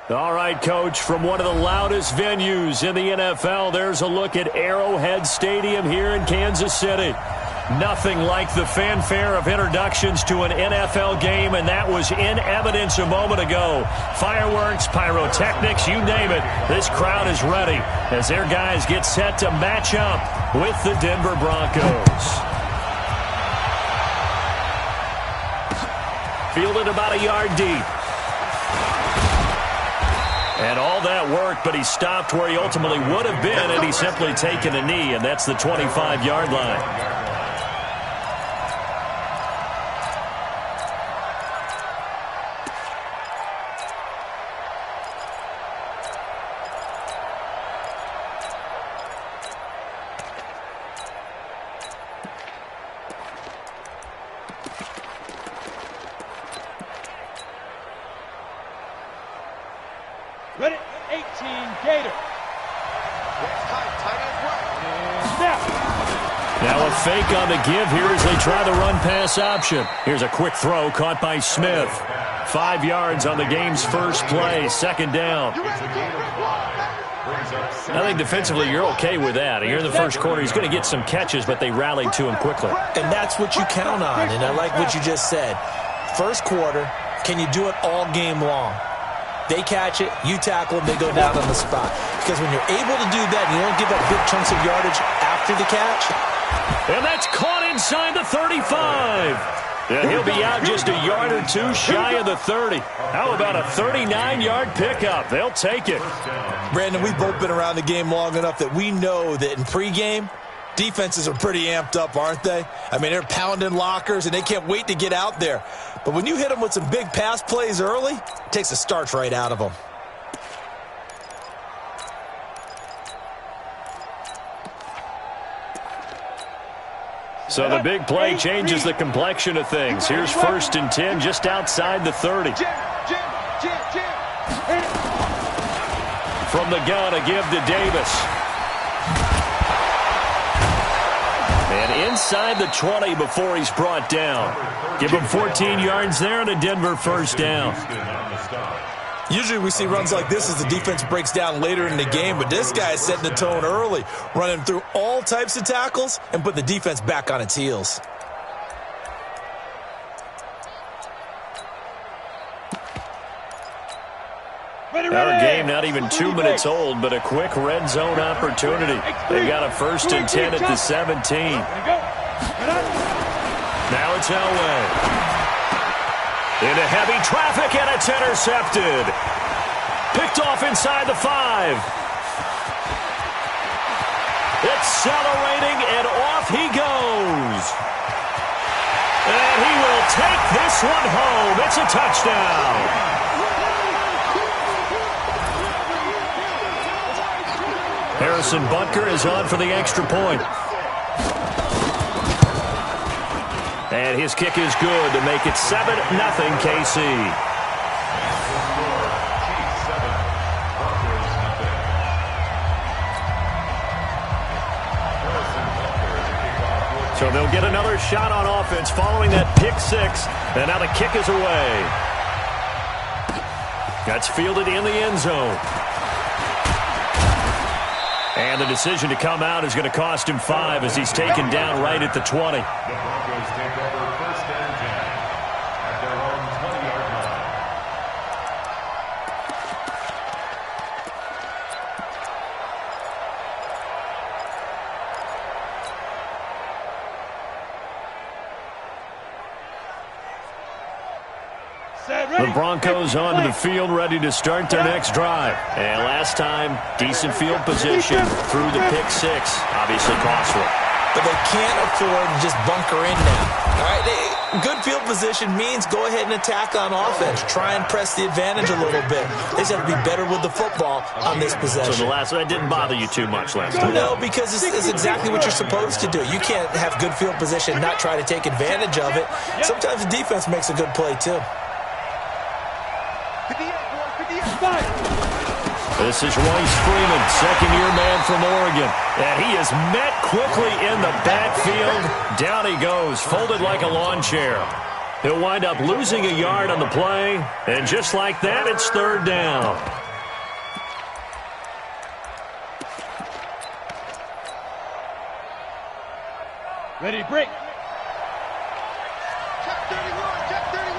All right, Coach, from one of the loudest venues in the NFL, there's a look at Arrowhead Stadium here in Kansas City. Nothing like the fanfare of introductions to an NFL game, and that was in evidence a moment ago. Fireworks, pyrotechnics, you name it. This crowd is ready as their guys get set to match up with the Denver Broncos. Fielded about a yard deep. And all that worked, but he stopped where he ultimately would have been, and he's simply taken a knee, and that's the 25-yard line. Ready, 18, Gator. Snap. Now a fake on the give here as they try the run-pass option. Here's a quick throw caught by Smith. 5 yards on the game's first play, second down. I think defensively you're okay with that. Here in the first quarter, he's going to get some catches, but they rallied to him quickly. And that's what you count on, and I like what you just said. First quarter, can you do it all game long? They catch it, you tackle them, they go down on the spot. Because when you're able to do that, you don't give up big chunks of yardage after the catch. And that's caught inside the 35. Yeah, he'll be out just a yard or two shy of the 30. How about a 39-yard pickup? They'll take it. Brandon, we've both been around the game long enough that we know that in pregame, defenses are pretty amped up, aren't they? I mean, they're pounding lockers, and they can't wait to get out there. But when you hit them with some big pass plays early, it takes the starch right out of them. So the big play changes the complexion of things. Here's 1st and 10 just outside the 30. From the gun, a give to Davis. And inside the 20 before he's brought down. Give him 14 yards there and a Denver first down. Usually we see runs like this as the defense breaks down later in the game, but this guy is setting the tone early, running through all types of tackles and put the defense back on its heels. Our game not even 2 minutes old, but a quick red zone opportunity. They've got a 1st and 10 at the 17. Now it's Elway. Into heavy traffic, and it's intercepted. Picked off inside the 5. Accelerating, and off he goes. And he will take this one home. It's a touchdown. Harrison Butker is on for the extra point. And his kick is good to make it 7-0 KC. So they'll get another shot on offense following that pick 6. And now the kick is away. That's fielded in the end zone. And the decision to come out is going to cost him 5 as he's taken down right at the 20. The Broncos take over 1st and 10 at their own 20-yard line. The Broncos onto the field, ready to start their next drive. And last time, decent field position through the pick 6. Obviously costly. But they can't afford to just bunker in now. All right, good field position means go ahead and attack on offense. Try and press the advantage a little bit. They just have to be better with the football on this possession. So the last one didn't bother you too much last time? No, because it's exactly what you're supposed to do. You can't have good field position and not try to take advantage of it. Sometimes the defense makes a good play, too. This is Royce Freeman, second-year man from Oregon. And he is met quickly in the backfield. Down he goes, folded like a lawn chair. He'll wind up losing a yard on the play, and just like that, it's third down. Ready, break. Check 31, check 31.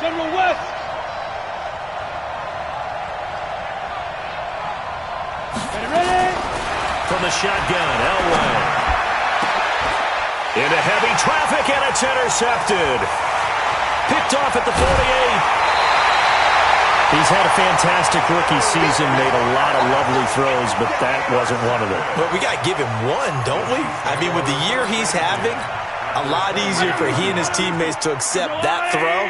General West. Ready. From the shotgun, Elway. Into heavy traffic, and it's intercepted. Picked off at the 48. He's had a fantastic rookie season, made a lot of lovely throws, but that wasn't one of them. Well, we got to give him one, don't we? I mean, with the year he's having, a lot easier for he and his teammates to accept that throw,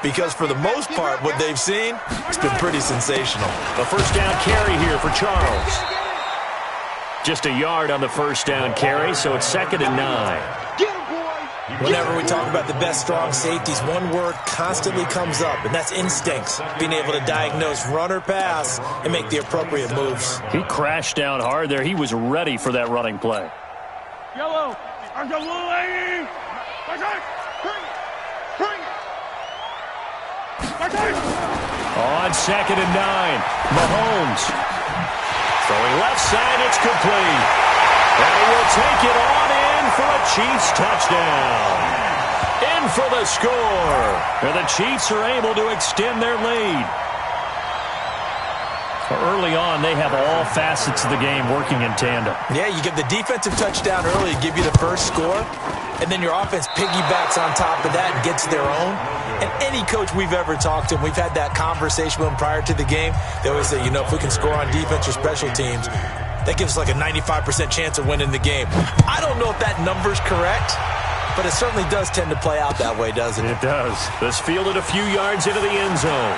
because for the most part, what they've seen, it's been pretty sensational. A first down carry here for Charles. Just a yard on the first down carry, so it's 2nd and 9. Whenever we talk about the best strong safeties, one word constantly comes up, and that's instincts. Being able to diagnose run or pass and make the appropriate moves. He crashed down hard there. He was ready for that running play. Yellow. Bring it. On 2nd and 9, Mahomes. Throwing left side, it's complete. And he will take it on in for a Chiefs touchdown. In for the score. And the Chiefs are able to extend their lead. Early on, they have all facets of the game working in tandem. Yeah, you give the defensive touchdown early to give you the first score, and then your offense piggybacks on top of that and gets their own. And any coach we've ever talked to, and we've had that conversation with them prior to the game, they always say, you know, if we can score on defense or special teams, that gives us like a 95% chance of winning the game. I don't know if that number's correct, but it certainly does tend to play out that way, doesn't it? It does. This fielded a few yards into the end zone.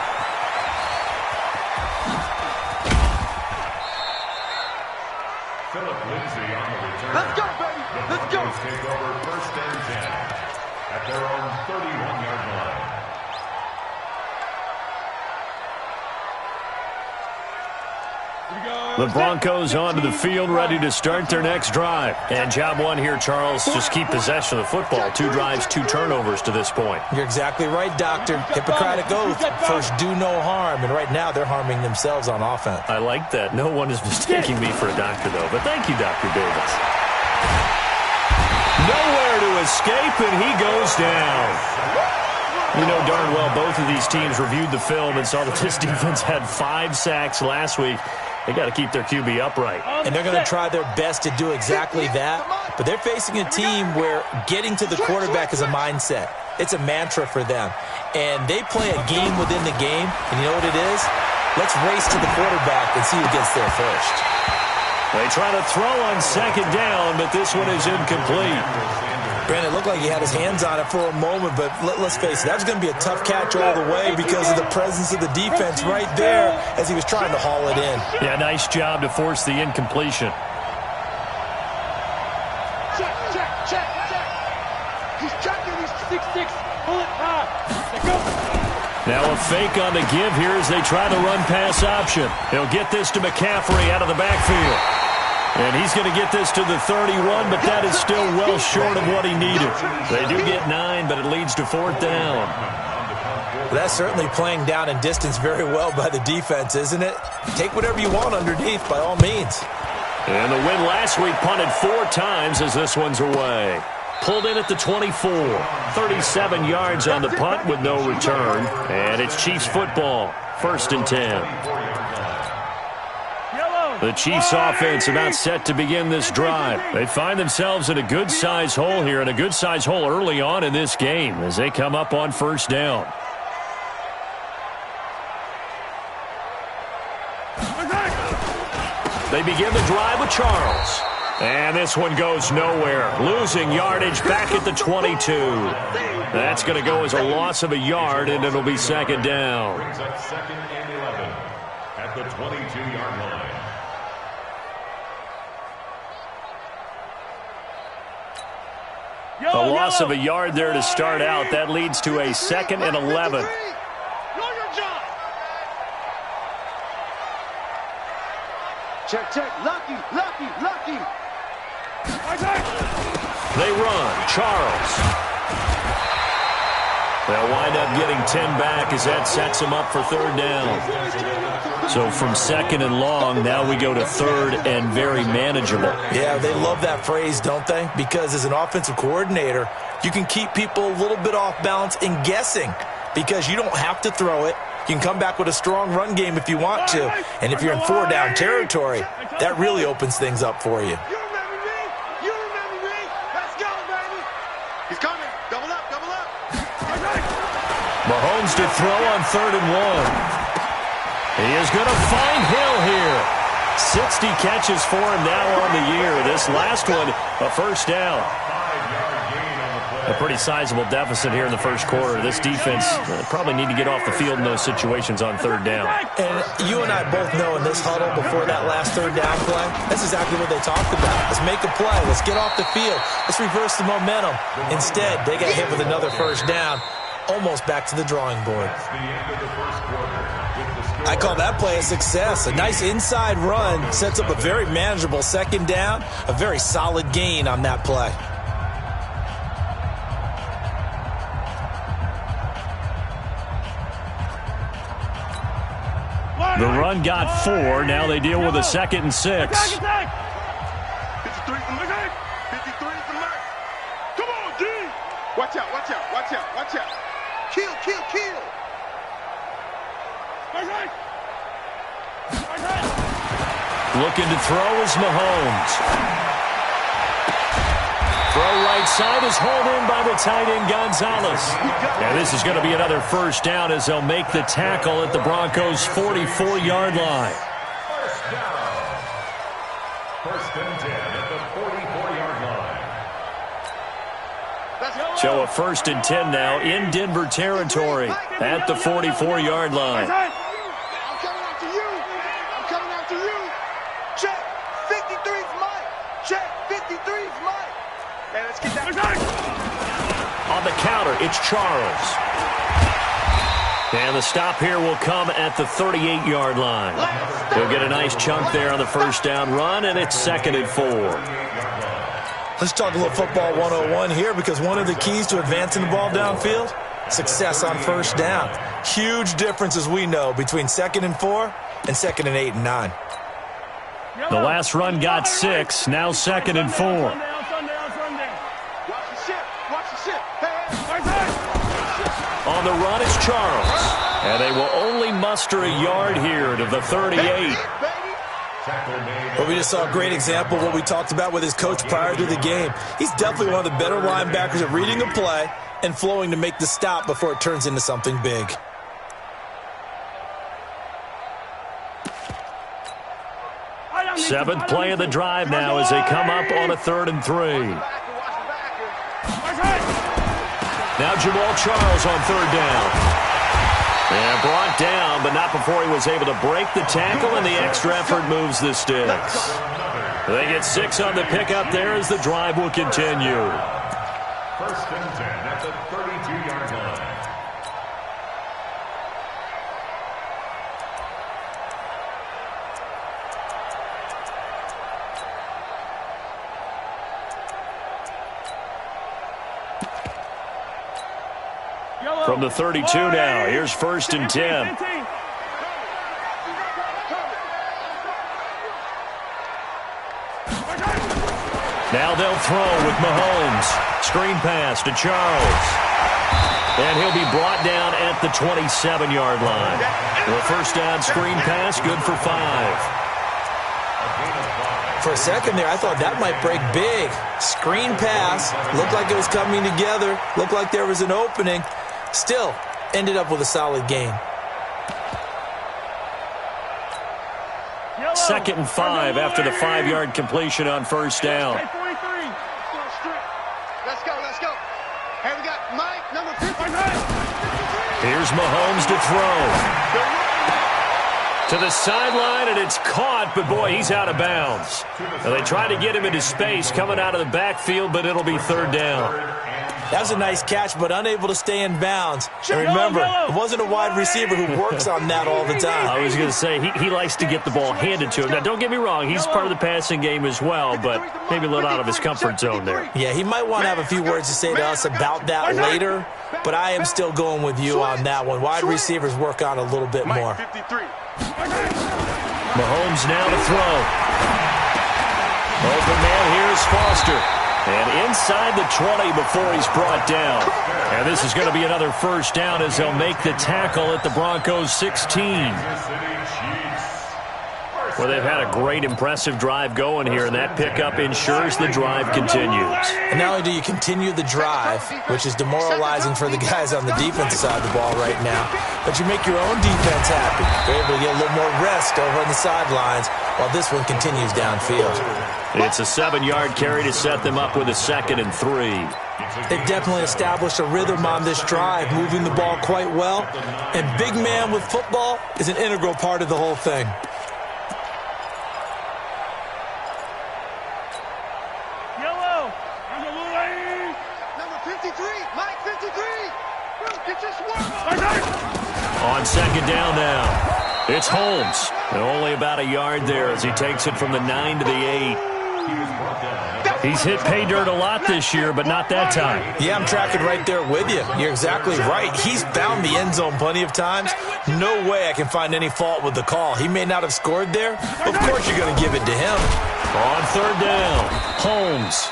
Let's go, baby. Let's go. Take over 1st and 10 at their own 31-yard line. The Broncos onto the field, ready to start their next drive. And job one here, Charles, just keep possession of the football. 2 drives, 2 turnovers to this point. You're exactly right, Doctor. Hippocratic oath. First, do no harm. And right now, they're harming themselves on offense. I like that. No one is mistaking me for a doctor, though. But thank you, Dr. Davis. Nowhere to escape, and he goes down. You know darn well both of these teams reviewed the film and saw that this defense had 5 sacks last week. They got to keep their QB upright. And they're going to try their best to do exactly that. But they're facing a team where getting to the quarterback is a mindset. It's a mantra for them. And they play a game within the game. And you know what it is? Let's race to the quarterback and see who gets there first. They try to throw on 2nd down, but this one is incomplete. Brandon, it looked like he had his hands on it for a moment, but let's face it, that was going to be a tough catch all the way because of the presence of the defense right there as he was trying to haul it in. Yeah, nice job to force the incompletion. Check, check, check, check. He's checking. He's 6'6", bullet high. Let's go. Now a fake on the give here as they try the run-pass option. He'll get this to McCaffrey out of the backfield. And he's going to get this to the 31, but that is still well short of what he needed. They do get 9, but it leads to 4th down. That's certainly playing down in distance very well by the defense, isn't it? Take whatever you want underneath, by all means. And the win last week punted 4 times as this one's away. Pulled in at the 24. 37 yards on the punt with no return. And it's Chiefs football. 1st and 10. The Chiefs offense about set to begin this drive. They find themselves in a good-sized hole here, and a good-sized hole early on in this game as they come up on 1st down. They begin the drive with Charles. And this one goes nowhere. Losing yardage back at the 22. That's going to go as a loss of a yard, and it'll be 2nd down. Brings up 2nd and 11 at the 22-yard line. A loss of a yard there to start out. That leads to a 2nd and 11. Check, check. Lucky, lucky, lucky. They run. Charles. They'll wind up getting 10 back as that sets them up for third down. So from second and long, now we go to third and very manageable. Yeah, they love that phrase, don't they? Because as an offensive coordinator, you can keep people a little bit off balance and guessing because you don't have to throw it. You can come back with a strong run game if you want to. And if you're in four-down territory, that really opens things up for you. You remember me? You remember me? Let's go, baby. He's coming. Double up, double up. Mahomes to throw on 3rd and 1. He is going to find Hill here. 60 catches for him now on the year. This last one, a first down. A pretty sizable deficit here in the first quarter. This defense probably need to get off the field in those situations on 3rd down. And you and I both know in this huddle before that last 3rd down play, that's exactly what they talked about. Let's make a play. Let's get off the field. Let's reverse the momentum. Instead, they got hit with another first down, almost back to the drawing board. I call that play a success. A nice inside run sets up a very manageable 2nd down, a very solid gain on that play. The run got 4. Now they deal with a 2nd and 6. 53 from Mike. 53 from Mike. Come on, D. Watch out, watch out, watch out, watch out. Kill, kill, kill. Looking to throw is Mahomes. Throw right side is hauled in by the tight end Gonzalez. Now this is going to be another first down as they'll make the tackle at the Broncos' 44-yard line. First and 10 at the 44-yard line. So a 1st and 10 now in Denver territory at the 44-yard line. I'm coming after you. I'm coming after you. Check. 53's Mike. Check. 53's Mike. Man, let's get that. On the counter, it's Charles. And the stop here will come at the 38-yard line. He'll get a nice chunk there on the first down run, and it's 2nd and 4. Let's talk a little football 101 here because one of the keys to advancing the ball downfield, success on first down. Huge difference, as we know, between 2nd and 4 and 2nd and 8 and 9. The last run got 6, now 2nd and 4. On the run, it's Charles. And they will only muster a yard here to the 38. Well, we just saw a great example of what we talked about with his coach prior to the game. He's definitely one of the better linebackers at reading a play and flowing to make the stop before it turns into something big. Seventh play of the drive now as they come up on a 3rd and 3. Now Jamal Charles on 3rd down. And brought down, but not before he was able to break the tackle, and the extra effort moves the sticks. They get 6 on the pickup there as the drive will continue. First and 10 at the 32-yard line. From the 32 now, here's 1st and 10. Now they'll throw with Mahomes. Screen pass to Charles. And he'll be brought down at the 27-yard line. The first down screen pass, good for 5. For a second there, I thought that might break big. Screen pass, looked like it was coming together, looked like there was an opening. Still, ended up with a solid gain. 2nd and 5 after the 5-yard completion on first down. Let's go, let's go. Hey, we got Mike, number 50. Here's Mahomes to throw. To the sideline, and it's caught, but boy, he's out of bounds. Now, they try to get him into space coming out of the backfield, but it'll be third down. That was a nice catch, but unable to stay in bounds. And remember, it wasn't a wide receiver who works on that all the time. I was going to say, he likes to get the ball handed to him. Now, don't get me wrong, he's part of the passing game as well, but maybe a little out of his comfort zone there. Yeah, he might want to have a few words to say to us about that later, but I am still going with you on that one. Wide receivers work on a little bit more. Mahomes now to throw. Open man here is Foster. And inside the 20 before he's brought down. And this is going to be another first down as they'll make the tackle at the Broncos 16. Well, they've had a great, impressive drive going here, and that pickup ensures the drive continues. And not only do you continue the drive, which is demoralizing for the guys on the defensive side of the ball right now, but you make your own defense happy. You're able to get a little more rest over on the sidelines while this one continues downfield. It's a 7-yard carry to set them up with a 2nd and 3. They've definitely established a rhythm on this drive, moving the ball quite well. And big man with football is an integral part of the whole thing. Yellow. Number 53, Mike 53. Get your swarm. On 2nd down now, it's Holmes. And only about a yard there as he takes it from the 9 to the 8. He's hit pay dirt a lot this year, but not that time. Yeah, I'm tracking right there with you. You're exactly right. He's found the end zone plenty of times. No way I can find any fault with the call. He may not have scored there. Of course you're going to give it to him. On 3rd down, Holmes.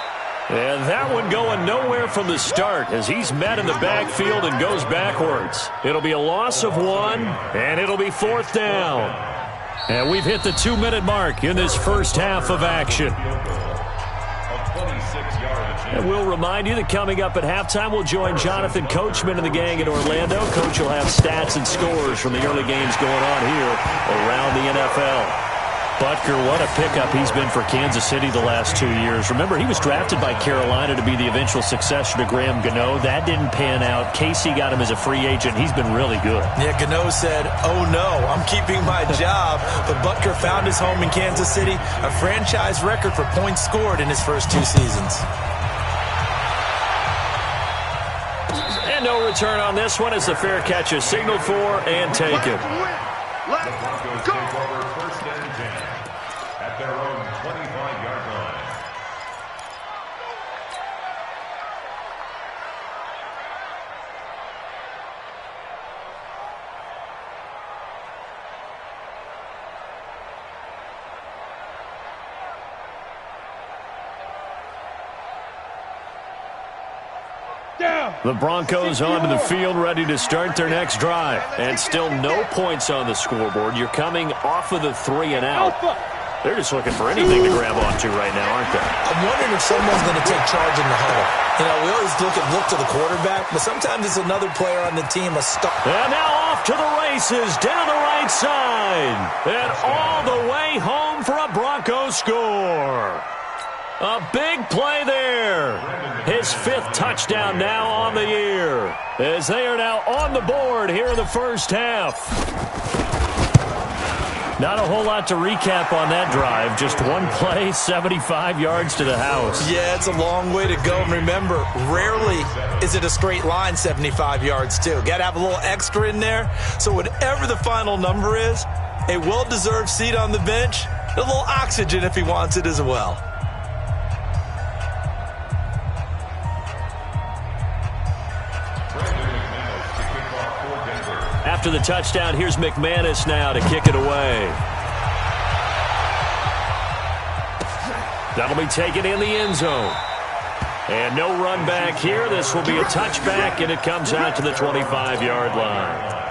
And that one going nowhere from the start as he's met in the backfield and goes backwards. It'll be a loss of 1, and it'll be 4th down. And we've hit the 2-minute mark in this first half of action. And we'll remind you that coming up at halftime, we'll join Jonathan Coachman and the gang in Orlando. Coach will have stats and scores from the early games going on here around the NFL. Butker, what a pickup he's been for Kansas City the last 2 years. Remember, he was drafted by Carolina to be the eventual successor to Graham Gano. That didn't pan out. Casey got him as a free agent. He's been really good. Yeah, Gano said, oh no, I'm keeping my job. But Butker found his home in Kansas City, a franchise record for points scored in his first 2 seasons. And no return on this one as the fair catch is signaled for and taken. Broncos take over 1st and 10 at their own 25-yard line. The Broncos onto the field, ready to start their next drive. And still no points on the scoreboard. You're coming off of the 3 and out. They're just looking for anything to grab onto right now, aren't they? I'm wondering if someone's going to take charge in the huddle. You know, we always look to the quarterback, but sometimes it's another player on the team, a star. And now off to the races, down the right side. And all the way home for a Broncos score. A big play there. His 5th touchdown now on the year, as they are now on the board here in the first half. Not a whole lot to recap on that drive. Just one play, 75 yards to the house. Yeah, it's a long way to go. And remember, rarely is it a straight line 75 yards, too. Got to have a little extra in there. So whatever the final number is, a well-deserved seat on the bench, a little oxygen if he wants it as well. After the touchdown, here's McManus now to kick it away. That'll be taken in the end zone. And no run back here. This will be a touchback, and it comes out to the 25-yard line.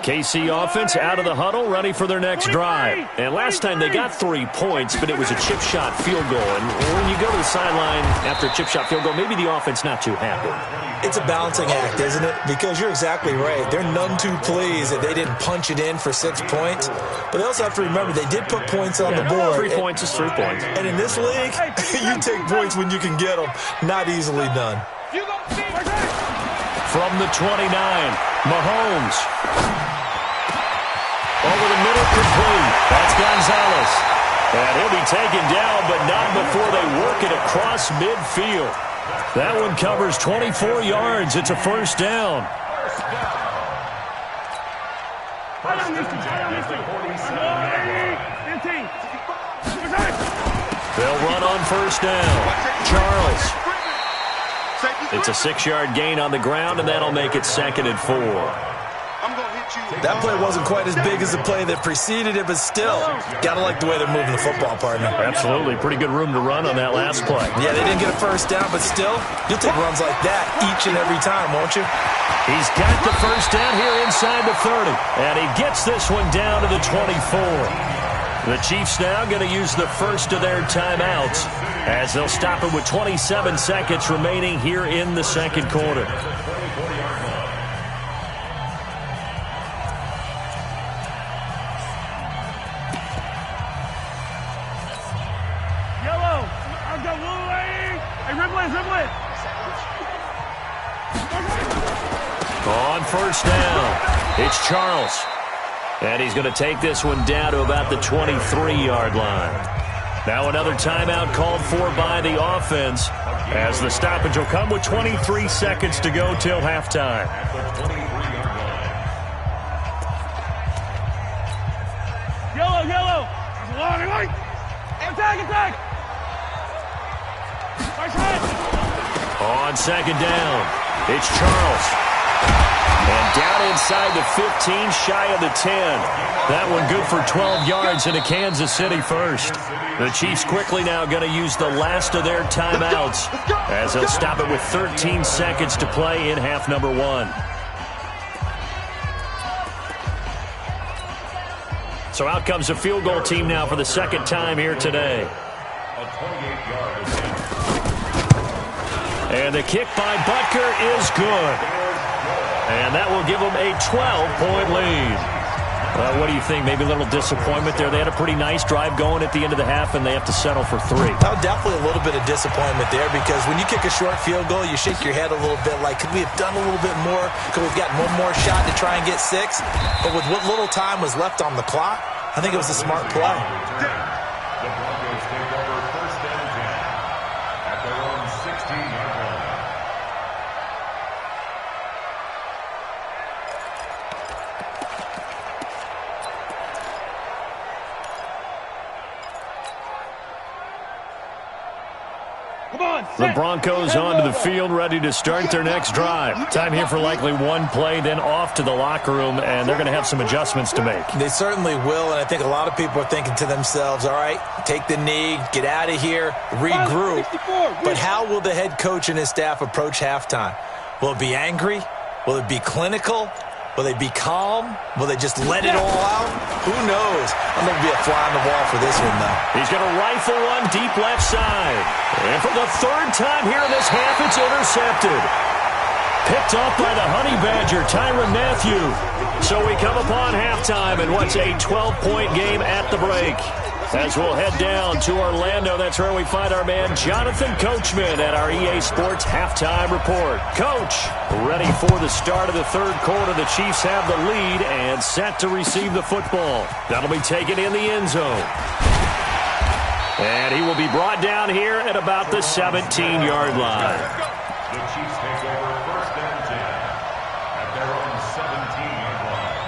KC offense out of the huddle, ready for their next drive. And last time they got 3 points, but it was a chip shot field goal. And when you go to the sideline after a chip shot field goal, maybe the offense not too happy. It's a balancing act, isn't it? Because you're exactly right. They're none too pleased that they didn't punch it in for 6 points. But they also have to remember they did put points on the board. 3 points is 3 points. And in this league, you take points when you can get them. Not easily done. From the 29, Mahomes. Over the middle, complete. That's Gonzalez. And he'll be taken down, but not before they work it across midfield. That one covers 24 yards. It's a first down. They'll run on first down. Charles. It's a 6-yard gain on the ground, and that'll make it 2nd and 4. That play wasn't quite as big as the play that preceded it, but still, gotta like the way they're moving the football, partner. Absolutely. Pretty good room to run on that last play. Yeah, they didn't get a first down, but still, you'll take runs like that each and every time, won't you? He's got the first down here inside the 30, and he gets this one down to the 24. The Chiefs now going to use the first of their timeouts as they'll stop it with 27 seconds remaining here in the second quarter. On first down, it's Charles. And he's going to take this one down to about the 23-yard line. Now another timeout called for by the offense as the stoppage will come with 23 seconds to go till halftime. Yellow. Attack. On second down, it's Charles. And down inside the 15, shy of the 10. That one good for 12 yards and a Kansas City first. The Chiefs quickly now going to use the last of their timeouts as they'll stop it with 13 seconds to play in half number 1. So out comes the field goal team now for the second time here today. A 28-yard attempt. And the kick by Butker is good. And that will give them a 12-point lead. What do you think? Maybe a little disappointment there. They had a pretty nice drive going at the end of the half, and they have to settle for 3. Oh, definitely a little bit of disappointment there because when you kick a short field goal, you shake your head a little bit like, could we have done a little bit more? Could we have gotten one more shot to try and get 6? But with what little time was left on the clock, I think it was a smart play. The Broncos take over first and 10 at their own 16-yard line. The Broncos onto the field, ready to start their next drive. Time here for likely one play, then off to the locker room, and they're going to have some adjustments to make. They certainly will, and I think a lot of people are thinking to themselves, all right, take the knee, get out of here, regroup. But how will the head coach and his staff approach halftime? Will it be angry? Will it be clinical? Will they be calm? Will they just let it all out? Who knows? I'm going to be a fly on the wall for this one, though. He's going to rifle one deep left side. And for the third time here in this half, it's intercepted. Picked off by the Honey Badger, Tyrann Mathieu. So we come upon halftime in what's a 12-point game at the break. As we'll head down to Orlando, that's where we find our man Jonathan Coachman at our EA Sports Halftime Report. Coach, ready for the start of the third quarter. The Chiefs have the lead and set to receive the football. That'll be taken in the end zone. And he will be brought down here at about the 17-yard line. The Chiefs take over first and 10 at their own 17-yard line.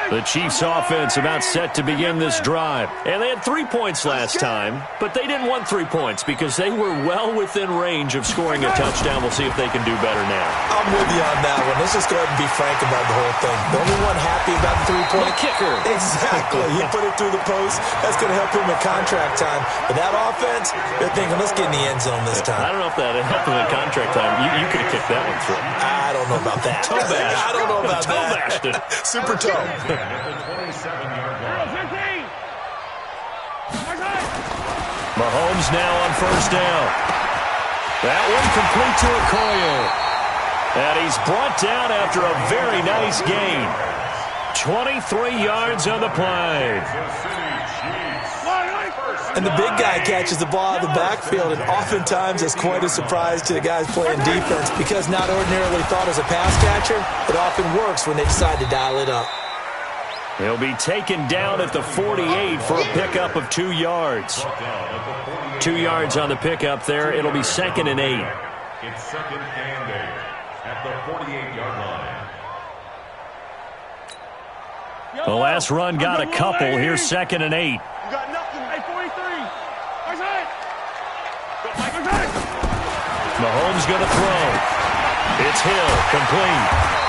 The Chiefs offense about set to begin this drive. And they had 3 points last time, but they didn't want 3 points because they were well within range of scoring a touchdown. We'll see if they can do better now. I'm with you on that one. Let's just go ahead and be frank about the whole thing. The only one happy about the 3-point kicker. Exactly. He put it through the post. That's going to help him in contract time. But that offense, they're thinking, let's get in the end zone this time. I don't know if that helped him in contract time. You could have kicked that one through. I don't know about that. Toe bash. I don't know about toe that. bashed it. Super toe. At the 27-yard line. Mahomes now on first down. That one complete to Okoye. And he's brought down after a very nice gain. 23 yards on the play. And the big guy catches the ball out of the backfield, and oftentimes that's quite a surprise to the guys playing defense because not ordinarily thought as a pass catcher, it often works when they decide to dial it up. He'll be taken down at the 48 for a pickup of 2 yards. 2 yards on the pickup there. It'll be 2nd and 8. It's 2nd and 8 at the 48-yard line. The last run got a couple. Here's 2nd and 8. You got nothing. Hey, 43. Mahomes going to throw. It's Hill, complete.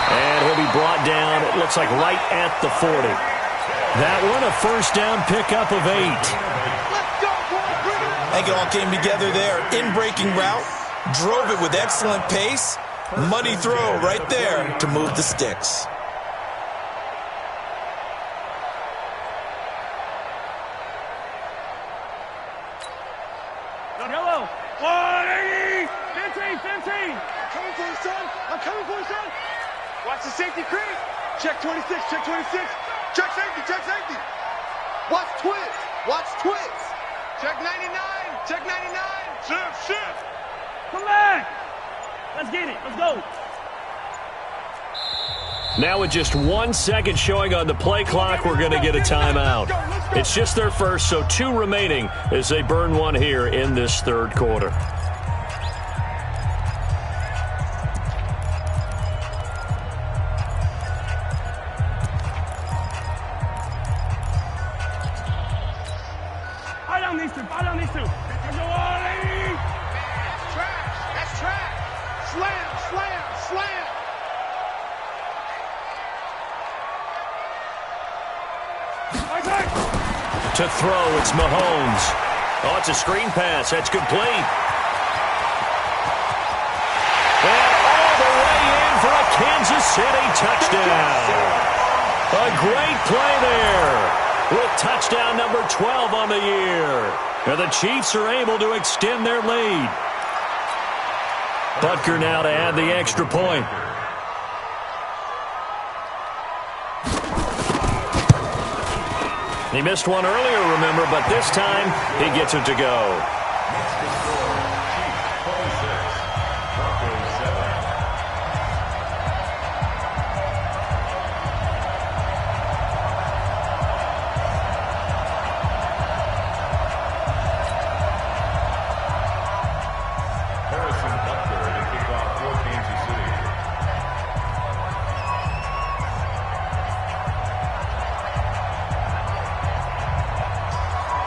And he'll be brought down, it looks like right at the 40. That one a first down pickup of 8. Let's go, boy. Bring it on. I think it all came together there. In-breaking route, drove it with excellent pace. Money throw right there to move the sticks. Hello. 180. 15. I'm coming for you, son. I'm coming for you, son. Watch the safety creep. Check 26. Check 26. Check safety. Check safety. Watch twitch. Watch twitch. Check 99. Check 99. Shift. Come back. Let's get it. Let's go. Now with just 1 second showing on the play clock, we're going to get a timeout. It's just their first, so 2 remaining as they burn one here in this third quarter. I don't need to. Let's go, 180. That's trash. Slam. To throw, it's Mahomes. Oh, it's a screen pass. That's complete. And all the way in for a Kansas City touchdown. A great play there with touchdown number 12 on the year. And the Chiefs are able to extend their lead. Butker now to add the extra point. He missed one earlier, remember, but this time he gets it to go.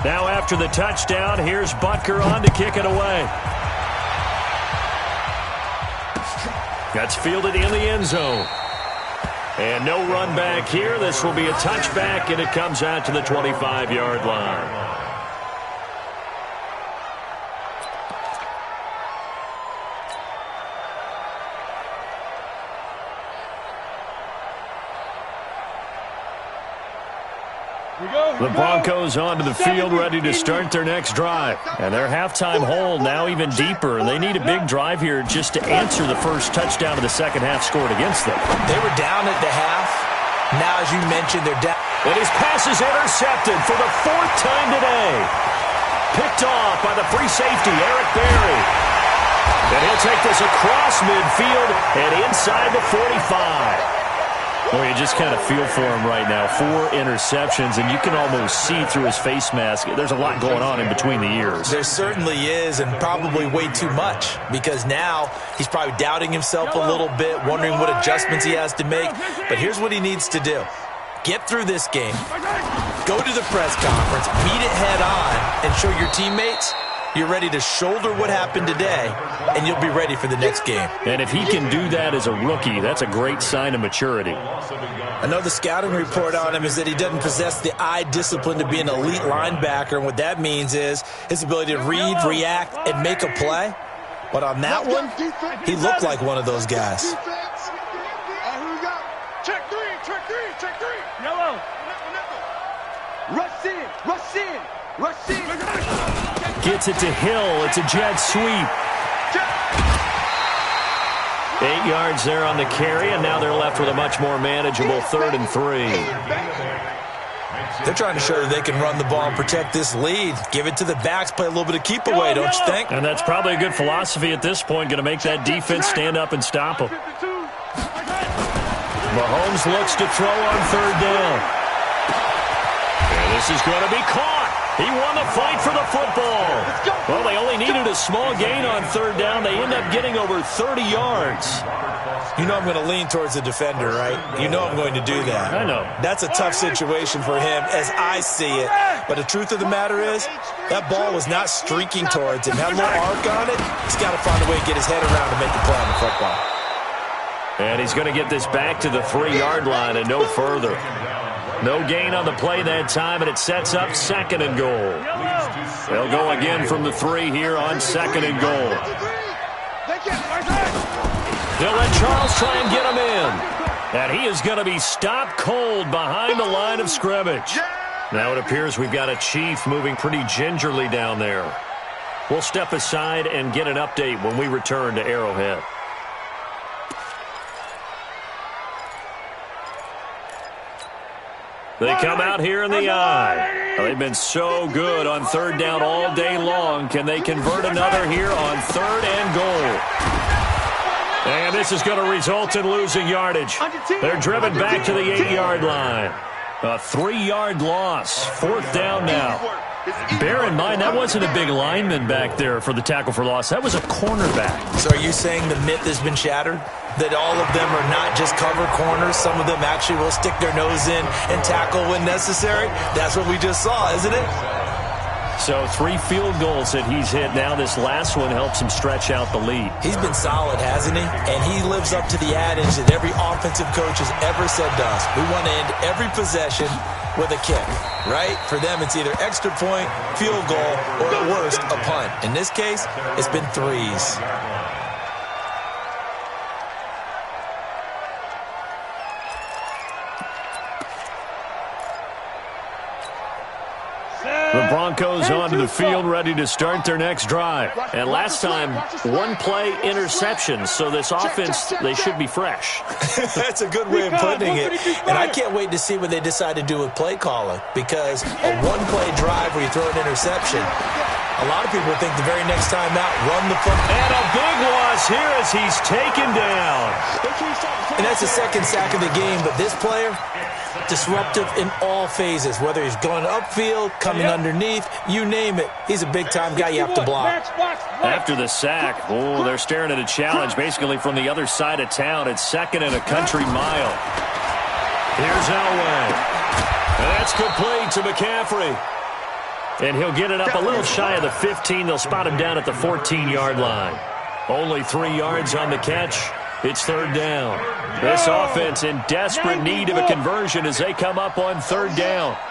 Now after the touchdown, here's Butker on to kick it away. That's fielded in the end zone. And no run back here. This will be a touchback, and it comes out to the 25-yard line. The Broncos onto the field ready to start their next drive. And their halftime hole now even deeper. And they need a big drive here just to answer the first touchdown of the second half scored against them. They were down at the half. Now, as you mentioned, they're down. And his pass is intercepted for the 4th time today. Picked off by the free safety, Eric Berry. And he'll take this across midfield and inside the 45. Well, you just kind of feel for him right now. 4 interceptions, and you can almost see through his face mask. There's a lot going on in between the ears. There certainly is, and probably way too much, because now he's probably doubting himself a little bit, wondering what adjustments he has to make. But here's what he needs to do. Get through this game. Go to the press conference, meet it head on, and show your teammates you're ready to shoulder what happened today, and you'll be ready for the next game. And if he can do that as a rookie, that's a great sign of maturity. I know the scouting report on him is that he doesn't possess the eye discipline to be an elite linebacker, and what that means is his ability to read, react, and make a play. But on that one, he looked like one of those guys. Here we go. Check three. Yellow. Rush in. Gets it to Hill. It's a jet sweep. 8 yards there on the carry, and now they're left with a much more manageable 3rd and 3. They're trying to show that they can run the ball and protect this lead. Give it to the backs, play a little bit of keep away, don't you think? And that's probably a good philosophy at this point, going to make that defense stand up and stop them. Mahomes looks to throw on 3rd down. And this is going to be caught. He won the fight for the football. Well, they only needed a small gain on 3rd down. They end up getting over 30 yards. You know I'm going to lean towards the defender, right? You know I'm going to do that. I know. That's a tough situation for him as I see it. But the truth of the matter is, that ball was not streaking towards him. Had a little arc on it. He's got to find a way to get his head around to make the play on the football. And he's going to get this back to the 3-yard line and no further. No gain on the play that time, and it sets up 2nd and goal. They'll go again from the 3 here on 2nd and goal. They'll let Charles try and get him in. And he is going to be stopped cold behind the line of scrimmage. Now it appears we've got a Chief moving pretty gingerly down there. We'll step aside and get an update when we return to Arrowhead. They come out here in the eye. They've been so good on 3rd down all day long. Can they convert another here on 3rd and goal? And this is going to result in losing yardage. They're driven back to the 8-yard line. A 3-yard loss. 4th down now. Bear in mind, that wasn't a big lineman back there for the tackle for loss. That was a cornerback. So are you saying the myth has been shattered? That all of them are not just cover corners? Some of them actually will stick their nose in and tackle when necessary? That's what we just saw, isn't it? So 3 field goals that he's hit now. This last one helps him stretch out the lead. He's been solid, hasn't he? And he lives up to the adage that every offensive coach has ever said to us. We want to end every possession with a kick, right? For them, it's either extra point, field goal, or at worst, a punt. In this case, it's been 3s. The Broncos onto the field, ready to start their next drive. And last time, 1-play interception. So this offense, they should be fresh. That's a good way of putting it. And I can't wait to see what they decide to do with play calling. Because a 1-play drive where you throw an interception, a lot of people think the very next time out, run the football. And a big loss here as he's taken down. And that's the 2nd sack of the game. But this player, disruptive in all phases, whether he's going upfield, coming underneath, you name it. He's a big-time guy you have to block. After the sack, they're staring at a challenge basically from the other side of town. It's 2nd and a country mile. Here's Elway. And that's complete to McCaffrey. And he'll get it up a little shy of the 15. They'll spot him down at the 14-yard line. Only 3 yards on the catch. It's 3rd down. This offense in desperate need of a conversion as they come up on 3rd down. Oh,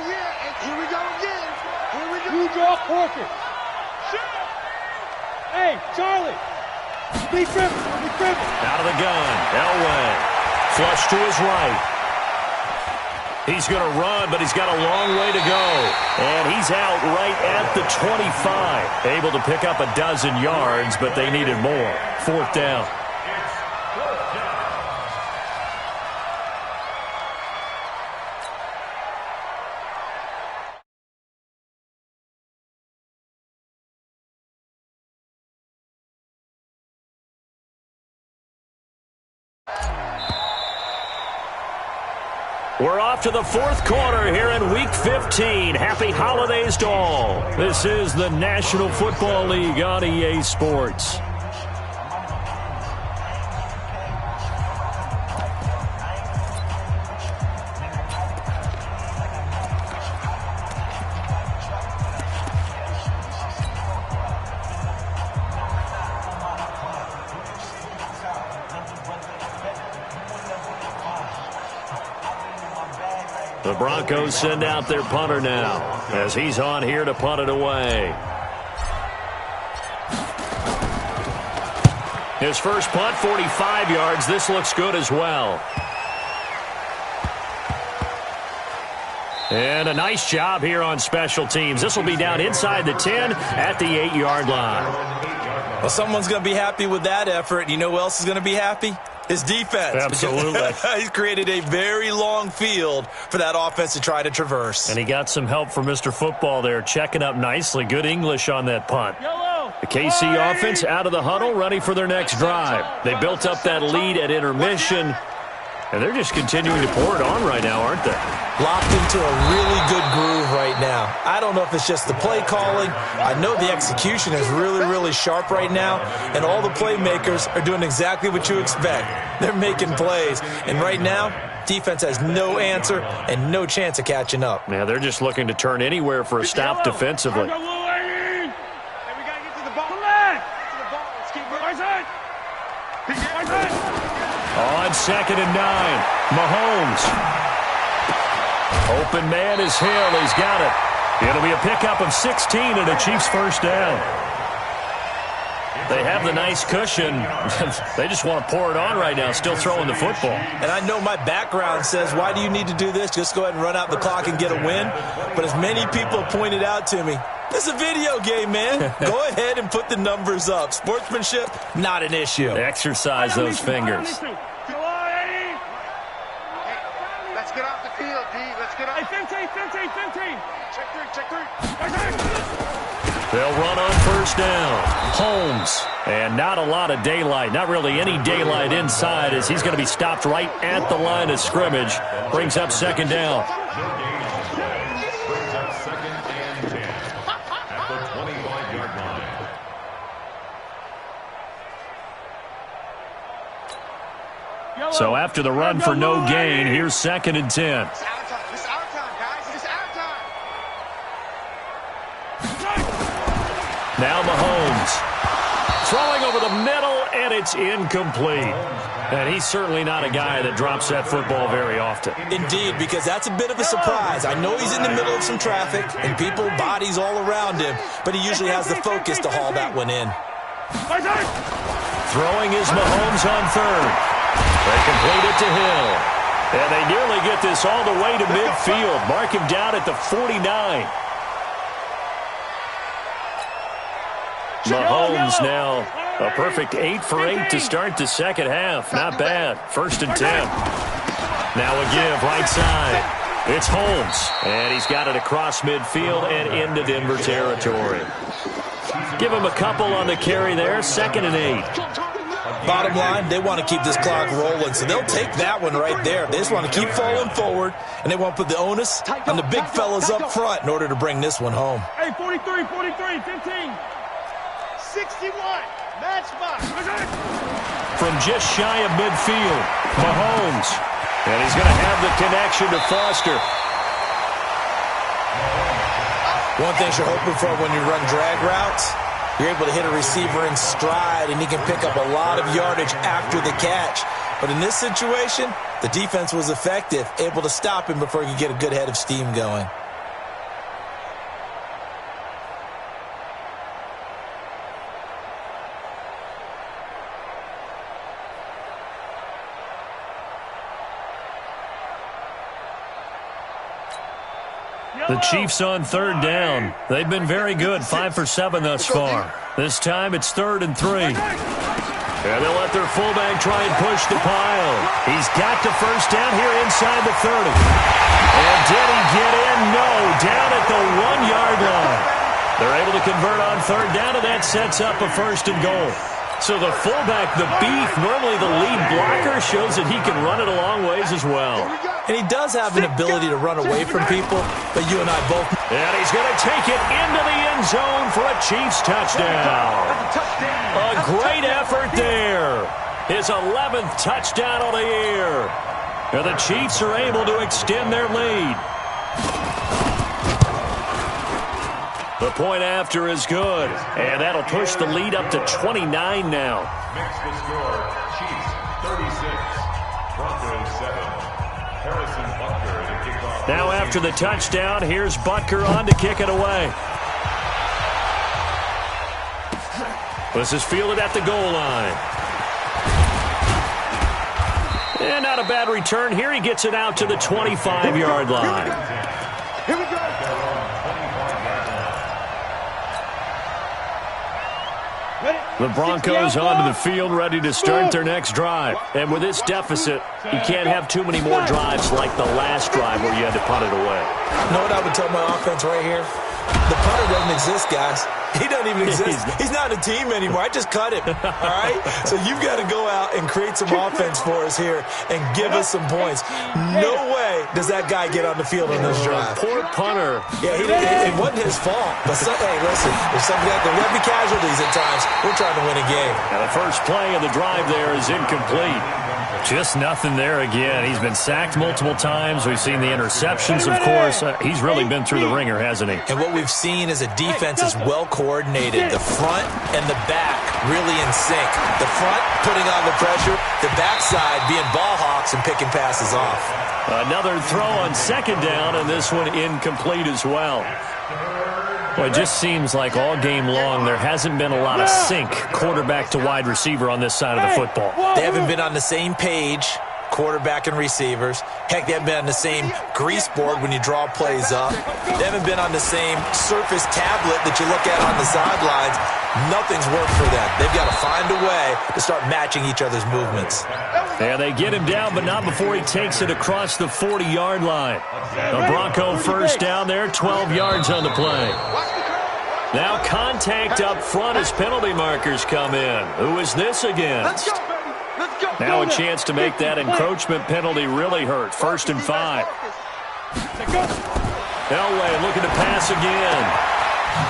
yeah, and here we go again. Here we go. You draw Corker. Hey, Charlie. Be crippled. Out of the gun. Elway. Flush to his right. He's going to run, but he's got a long way to go. And he's out right at the 25. Able to pick up a dozen yards, but they needed more. 4th down. We're off to the 4th quarter here in Week 15. Happy holidays to all. This is the National Football League on EA Sports. The Broncos send out their punter now as he's on here to punt it away. His first punt, 45 yards. This looks good as well. And a nice job here on special teams. This will be down inside the 10 at the 8-yard line. Well, someone's going to be happy with that effort. You know who else is going to be happy? His defense. Absolutely. He's created a very long field for that offense to try to traverse. And he got some help from Mr. Football there, checking up nicely. Good English on that punt. The KC offense out of the huddle, ready for their next drive. They built up that lead at intermission, and they're just continuing to pour it on right now, aren't they? Locked into a really good groove right now. I don't know if it's just the play calling. I know the execution is really, really sharp right now, and all the playmakers are doing exactly what you expect. They're making plays, and right now, defense has no answer and no chance of catching up. Yeah, they're just looking to turn anywhere for a stop defensively. On 2nd and 9, Mahomes. Open man is Hill. He's got it. It'll be a pickup of 16 and a Chiefs first down. They have the nice cushion. They just want to pour it on right now, still throwing the football. And I know my background says, why do you need to do this? Just go ahead and run out the clock and get a win. But as many people have pointed out to me, this is a video game, man. Go ahead and put the numbers up. Sportsmanship, not an issue. Exercise those fingers. Let's get off the field, D. Let's get off. Hey, 15. Check three. They'll run on first down. Holmes. And not a lot of daylight. Not really any daylight inside as he's going to be stopped right at the line of scrimmage. Brings up 2nd down. Brings up 2nd and 10 at the 25-yard line. So after the run for no gain, here's 2nd and 10. It's our time. It's our time, guys. It's our time. Now Mahomes. Throwing over the middle, and it's incomplete. And he's certainly not a guy that drops that football very often. Indeed, because that's a bit of a surprise. I know he's in the middle of some traffic and people, bodies all around him, but he usually has the focus to haul that one in. Throwing is Mahomes on 3rd. They complete it to Hill. And they nearly get this all the way to midfield. Mark him down at the 49. Mahomes now a perfect 8 for 8 to start the second half. Not bad. 1st and 10. Now a give right side. It's Holmes. And he's got it across midfield and into Denver territory. Give him a couple on the carry there. 2nd and 8. Bottom line, they want to keep this clock rolling, so they'll take that one right there. They just want to keep falling forward, and they want to put the onus on the big fellas up front in order to bring this one home. Hey, 43, 15. 61, match box. From just shy of midfield, Mahomes. And he's going to have the connection to Foster. One thing you're hoping for when you run drag routes, you're able to hit a receiver in stride, and he can pick up a lot of yardage after the catch. But in this situation, the defense was effective, able to stop him before he could get a good head of steam going. The Chiefs on 3rd down. They've been very good, 5 for 7 thus far. This time it's 3rd and 3. And they'll let their fullback try and push the pile. He's got to first down here inside the 30. And did he get in? No, down at the 1-yard line. They're able to convert on 3rd down, and that sets up a 1st and goal. So the fullback, the beef, normally the lead blocker, shows that he can run it a long ways as well. And he does have an ability to run away from people, but you and I both. And he's going to take it into the end zone for a Chiefs touchdown. A great effort there. His 11th touchdown of the year. And the Chiefs are able to extend their lead. The point after is good, and that'll push the lead up to 29 now. Makes the score Chiefs 36, Broncos 7. Harrison Butker to kick off. Now after the touchdown, here's Butker on to kick it away. This is fielded at the goal line. And not a bad return here. He gets it out to the 25-yard line. Here we go. The Broncos onto the field, ready to start their next drive. And with this deficit, you can't have too many more drives like the last drive where you had to punt it away. You know what I would tell my offense right here? The punter doesn't exist, guys. He doesn't even exist. He's not a team anymore. I just cut him, all right? So you've got to go out and create some offense for us here and give us some points. No way does that guy get on the field on this drive. Poor punter. Yeah, it wasn't his fault. But, hey, listen, if something like there will be casualties at times, we're trying to win a game. Now the first play of the drive there is incomplete. Just nothing there again. He's been sacked multiple times. We've seen the interceptions, of course. He's really been through the ringer, hasn't he? And what we've seen is a defense is well coordinated. The front and the back really in sync. The front putting on the pressure, the backside being ball hawks and picking passes off. Another throw on second down, and this one incomplete as well. Well, it just seems like all game long there hasn't been a lot of sync quarterback to wide receiver on this side of the football. They haven't been on the same page, quarterback and receivers. Heck, they haven't been on the same grease board when you draw plays up. They haven't been on the same surface tablet that you look at on the sidelines. Nothing's worked for them. They've got to find a way to start matching each other's movements. Yeah, they get him down, but not before he takes it across the 40-yard line. The Bronco first down there, 12 yards on the play. Now contact up front as penalty markers come in. Who is this against? Now a chance to make that encroachment penalty really hurt. 1st and 5. Elway looking to pass again.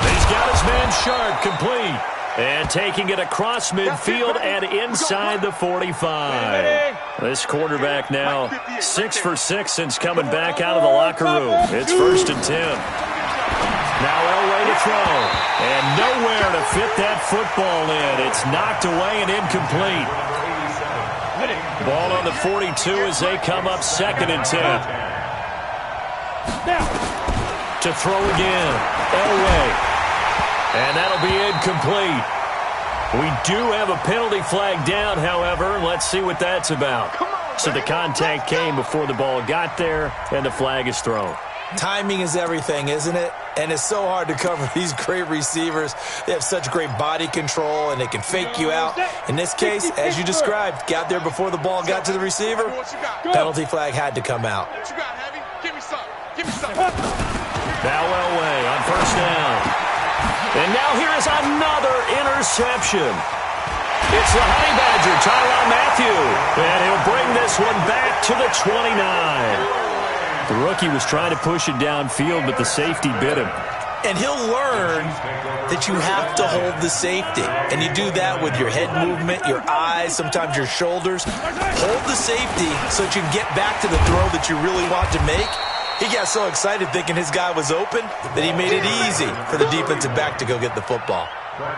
He's got his man Sharp, complete. And taking it across midfield and inside the 45. This quarterback now 6 for 6 since coming back out of the locker room. It's 1st and 10. Now Elway to throw. And nowhere to fit that football in. It's knocked away and incomplete. Ball on the 42 as they come up 2nd and 10. To throw again. Elway. And that'll be incomplete. We do have a penalty flag down, however. Let's see what that's about. So the contact came before the ball got there, and the flag is thrown. Timing is everything, isn't it? And it's so hard to cover these great receivers. They have such great body control, and they can fake you out. In this case, as you described, got there before the ball got to the receiver. Penalty flag had to come out. Now Elway on 1st down. And now here is another interception. It's the Honey Badger, Tyrann Mathieu. And he'll bring this one back to the 29. The rookie was trying to push it downfield, but the safety bit him. And he'll learn that you have to hold the safety. And you do that with your head movement, your eyes, sometimes your shoulders. Hold the safety so that you can get back to the throw that you really want to make. He got so excited thinking his guy was open that he made it easy for the defensive back to go get the football.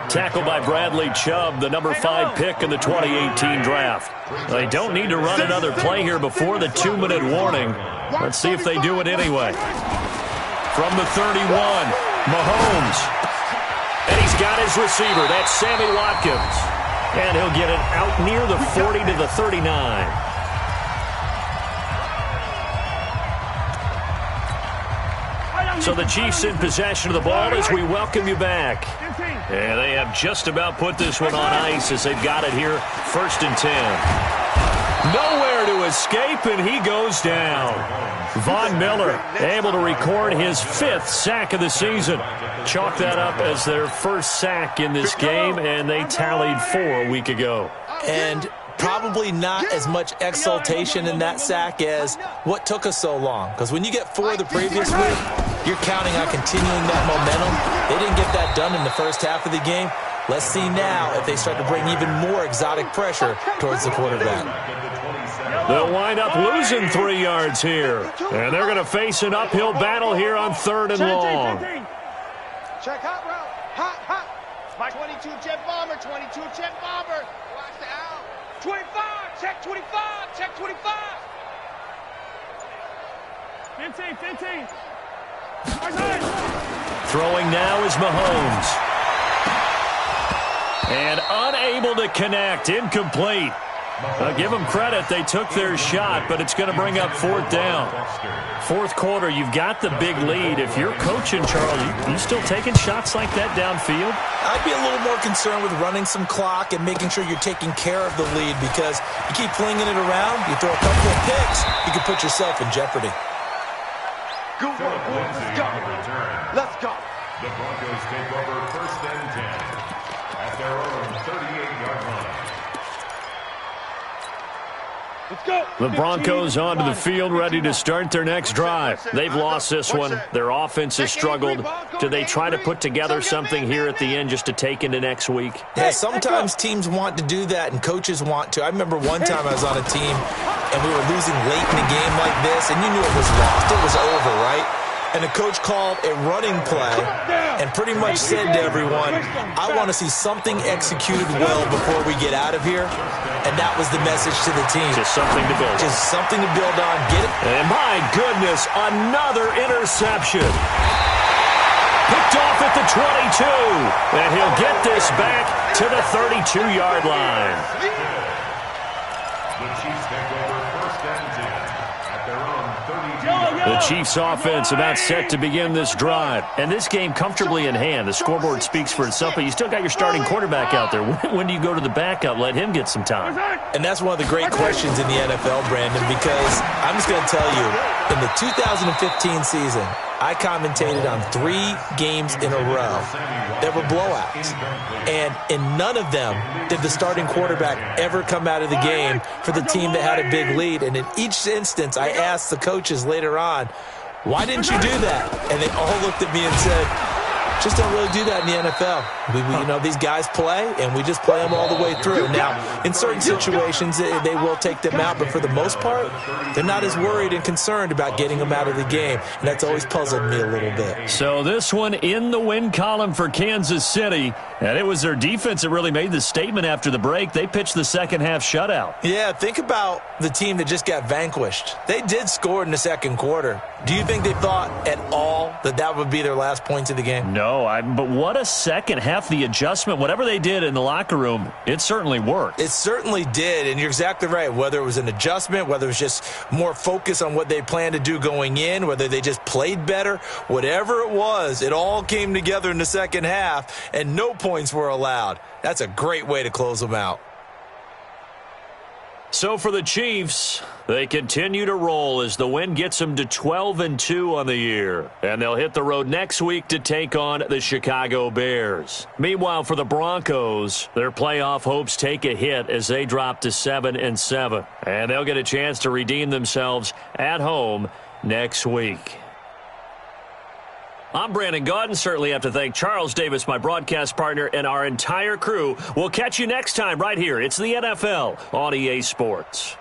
Tackled by Bradley Chubb, the number 5 pick in the 2018 draft. They don't need to run another play here before the 2-minute warning. Let's see if they do it anyway. From the 31, Mahomes. And he's got his receiver. That's Sammy Watkins. And he'll get it out near the 40 to the 39. So the Chiefs in possession of the ball as we welcome you back. And they have just about put this one on ice as they've got it here. 1st and 10. Nowhere to escape, and he goes down. Von Miller able to record his 5th sack of the season. Chalk that up as their first sack in this game, and they tallied 4 a week ago. And probably not as much exultation in that sack as what took us so long. Because when you get 4 the previous week, you're counting on continuing that momentum. They didn't get that done in the first half of the game. Let's see now if they start to bring even more exotic pressure towards the quarterback. They'll wind up losing 3 yards here. And they're going to face an uphill battle here on 3rd and long. Check hot route. Hot, hot. 22 jet bomber, 22 jet bomber. Watch the out. 25, check 25, check 25. 15. Throwing now is Mahomes. And unable to connect, incomplete. Give them credit. They took their shot, but it's going to bring up fourth down. Fourth quarter, you've got the big lead. If you're coaching, Charles, you still taking shots like that downfield? I'd be a little more concerned with running some clock and making sure you're taking care of the lead, because you keep flinging it around, you throw a couple of picks, you can put yourself in jeopardy. Good work, boys. Let's go. Let's go. The Broncos take over first and 10 at their own 38-yard line. Let's go. The Broncos onto the field, ready to start their next drive. They've lost this one. Their offense has struggled. Do they try to put together something here at the end just to take into next week? Yeah, sometimes teams want to do that and coaches want to. I remember one time I was on a team and we were losing late in a game like this, and you knew it was lost. It was over, right? And the coach called a running play and pretty much said to everyone, I want to see something executed well before we get out of here. And that was the message to the team. Just something to build on. Just something to build on. Get it? And my goodness, another interception. Picked off at the 22. And he'll get this back to the 32-yard line. The Chiefs take over first and 10 at their own 32-yard line. The Chiefs offense about set to begin this drive. And this game comfortably in hand. The scoreboard speaks for itself, but you still got your starting quarterback out there. When do you go to the backup? Let him get some time. And that's one of the great questions in the NFL, Brandon, because I'm just going to tell you, in the 2015 season, I commentated on 3 games in a row that were blowouts. And in none of them did the starting quarterback ever come out of the game for the team that had a big lead. And in each instance, I asked the coaches later on, why didn't you do that? And they all looked at me and said, just don't really do that in the NFL. You know, these guys play, and we just play them all the way through. Now, in certain situations, they will take them out, but for the most part, they're not as worried and concerned about getting them out of the game, and that's always puzzled me a little bit. So this one in the win column for Kansas City, and it was their defense that really made the statement after the break. They pitched the second-half shutout. Yeah, think about the team that just got vanquished. They did score in the second quarter. Do you think they thought at all that that would be their last points of the game? No, but what a second half. The adjustment, whatever they did in the locker room, it certainly worked. It certainly did, and you're exactly right. Whether it was an adjustment, whether it was just more focus on what they planned to do going in, whether they just played better, whatever it was, it all came together in the second half, and no points were allowed. That's a great way to close them out. So for the Chiefs, they continue to roll as the win gets them to 12-2 on the year. And they'll hit the road next week to take on the Chicago Bears. Meanwhile, for the Broncos, their playoff hopes take a hit as they drop to 7-7. And they'll get a chance to redeem themselves at home next week. I'm Brandon Gaudin. Certainly have to thank Charles Davis, my broadcast partner, and our entire crew. We'll catch you next time right here. It's the NFL on EA Sports.